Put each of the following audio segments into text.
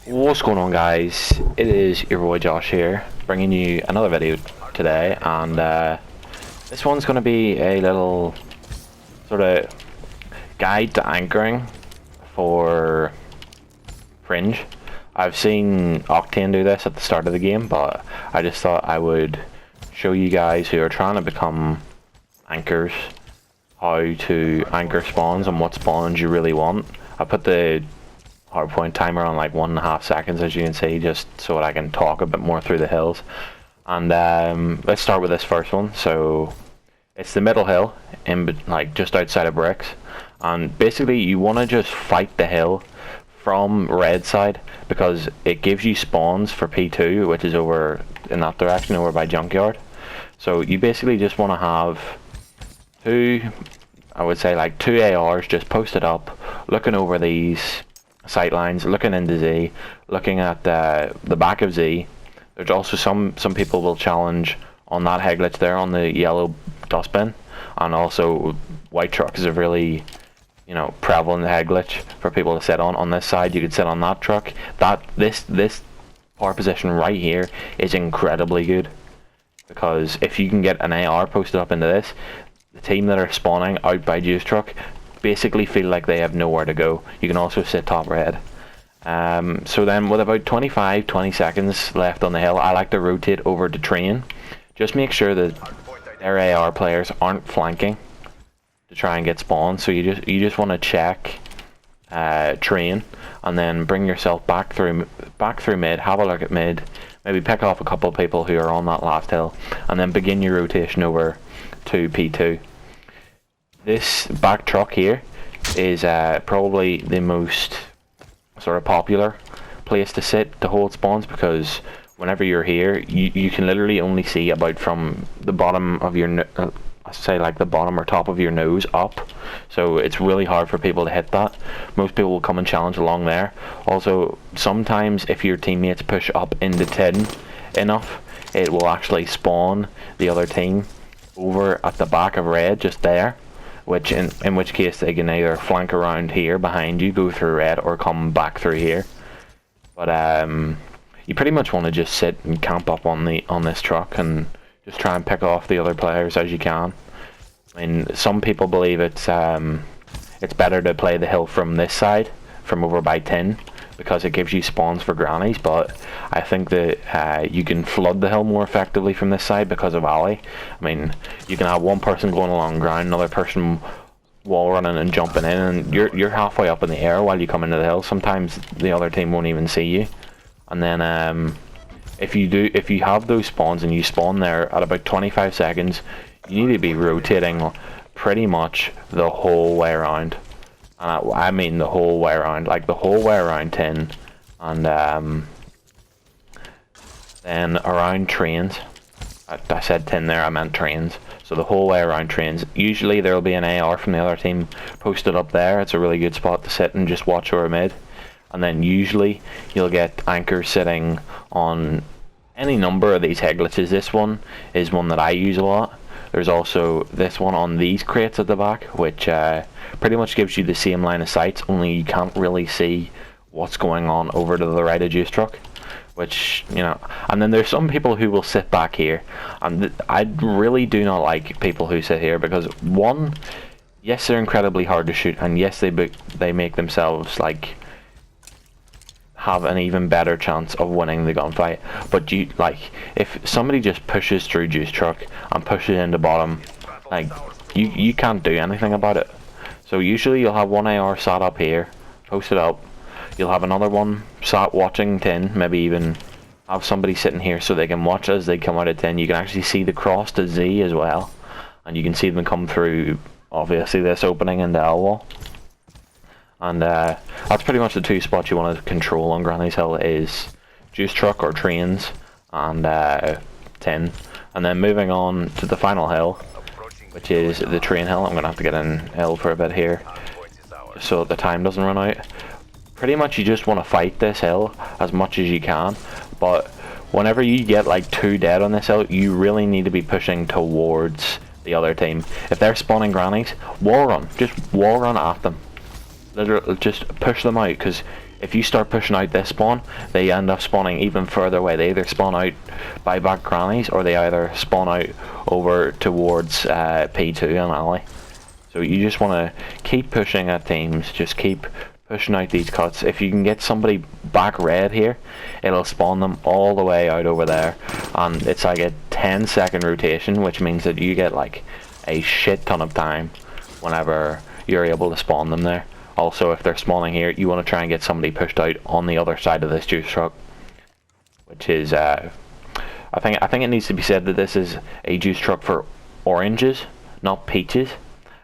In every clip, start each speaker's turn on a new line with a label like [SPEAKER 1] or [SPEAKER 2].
[SPEAKER 1] What's going on, guys? It is your boy Josh here, bringing you another video today, and this one's going to be a little sort of guide to anchoring for Fringe. I've seen Octane do this at the start of the game, but I just thought I would show you guys who are trying to become anchors how to anchor spawns and what spawns you really want. I put the hardpoint timer on like 1.5 seconds, as you can see, just so that I can talk a bit more through the hills. And let's start with this first one. So it's the middle hill, like just outside of bricks, and basically you want to just fight the hill from red side because it gives you spawns for P2, which is over in that direction, over by junkyard. So you basically just want to have I would say like two ARs just posted up, looking over these sightlines, looking into Z, looking at the back of Z. There's also some people will challenge on that head glitch there on the yellow dustbin, and also white truck is a really, you know, prevalent head glitch for people to sit on this side. You could sit on that truck. This par position right here is incredibly good, because if you can get an AR posted up into this, the team that are spawning out by juice truck basically feel like they have nowhere to go. You can also sit top red. So then with about 20 seconds left on the hill, I like to rotate over to train. Just make sure that their AR players aren't flanking to try and get spawned. So you just want to check train, and then bring yourself back through mid, have a look at mid, maybe pick off a couple of people who are on that last hill, and then begin your rotation over to P2. This back truck here is probably the most sort of popular place to sit to hold spawns, because whenever you're here, you can literally only see about from the bottom of your say like the bottom or top of your nose up, so it's really hard for people to hit that. Most people will come and challenge along there. Also, sometimes if your teammates push up into 10 enough, it will actually spawn the other team over at the back of red, just there, which in which case they can either flank around here behind you, go through red, or come back through here. But you pretty much want to just sit and camp up on this truck and just try and pick off the other players as you can. I mean, some people believe it's better to play the hill from this side, from over by 10, because it gives you spawns for grannies, but I think that you can flood the hill more effectively from this side because of alley. I mean, you can have one person going along ground, another person wall running and jumping in, and you're halfway up in the air while you come into the hill. Sometimes the other team won't even see you. And then if you have those spawns and you spawn there at about 25 seconds, you need to be rotating pretty much the whole way around. And I mean the whole way around, like the whole way around 10, and then around trains. I said 10 there, I meant trains. So the whole way around trains. Usually there will be an AR from the other team posted up there. It's a really good spot to sit and just watch over mid. And then usually you'll get anchors sitting on any number of these head glitches. This one is one that I use a lot. There's also this one on these crates at the back, which pretty much gives you the same line of sight, only you can't really see what's going on over to the right of juice truck, which, you know. And then there's some people who will sit back here, and I really do not like people who sit here, because one, yes, they're incredibly hard to shoot, and yes, they make themselves like have an even better chance of winning the gunfight. But if somebody just pushes through juice truck and pushes into bottom, like you can't do anything about it. So usually you'll have one AR sat up here, posted up. You'll have another one sat watching 10, maybe even have somebody sitting here so they can watch as they come out of 10. You can actually see the cross to Z as well, and you can see them come through obviously this opening in the L wall. And that's pretty much the two spots you want to control on Granny's Hill, is juice truck or trains, and 10. And then moving on to the final hill, which is the train hill. I'm going to have to get in L for a bit here, so the time doesn't run out. Pretty much you just want to fight this hill as much as you can, but whenever you get like 2 dead on this hill, you really need to be pushing towards the other team. If they're spawning grannies, wall run. Just wall run at them. Literally, just push them out, because if you start pushing out this spawn, they end up spawning even further away. They either spawn out by back grannies, or they either spawn out over towards P2 and alley. So you just want to keep pushing at teams, just keep pushing out these cuts. If you can get somebody back red here, it'll spawn them all the way out over there, and it's like a 10-second rotation, which means that you get like a shit ton of time whenever you're able to spawn them there. Also, if they're spawning here, you want to try and get somebody pushed out on the other side of this juice truck, which is I think it needs to be said that this is a juice truck for oranges, not peaches.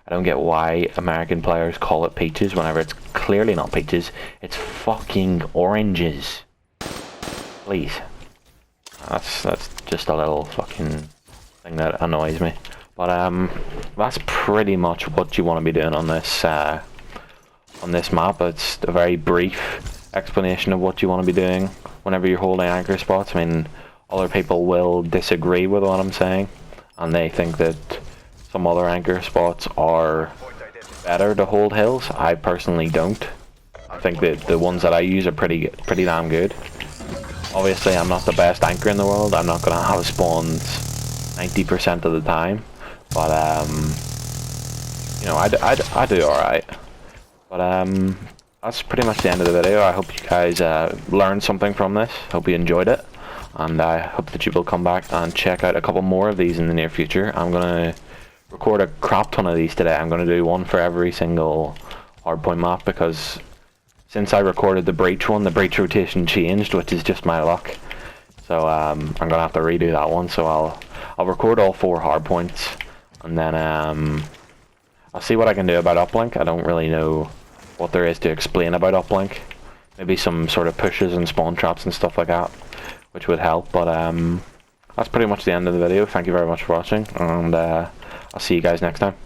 [SPEAKER 1] I don't get why American players call it peaches whenever it's clearly not peaches. It's fucking oranges. Please. That's just a little fucking thing that annoys me. But that's pretty much what you want to be doing on this map. It's a very brief explanation of what you want to be doing whenever you're holding anchor spots. I mean, other people will disagree with what I'm saying, and they think that some other anchor spots are better to hold hills. I personally don't. I think that the ones that I use are pretty damn good. Obviously, I'm not the best anchor in the world. I'm not gonna have spawns 90% of the time, but you know, I do alright. But that's pretty much the end of the video. I hope you guys learned something from this. Hope you enjoyed it, and I hope that you will come back and check out a couple more of these in the near future. I'm gonna record a crap ton of these today. I'm going to do one for every single hardpoint map, because since I recorded the breach one, the breach rotation changed, which is just my luck. So I'm going to have to redo that one. So I'll record all 4 hardpoints, and then I'll see what I can do about uplink. I don't really know what there is to explain about uplink. Maybe some sort of pushes and spawn traps and stuff like that, which would help. But that's pretty much the end of the video. Thank you very much for watching, and I'll see you guys next time.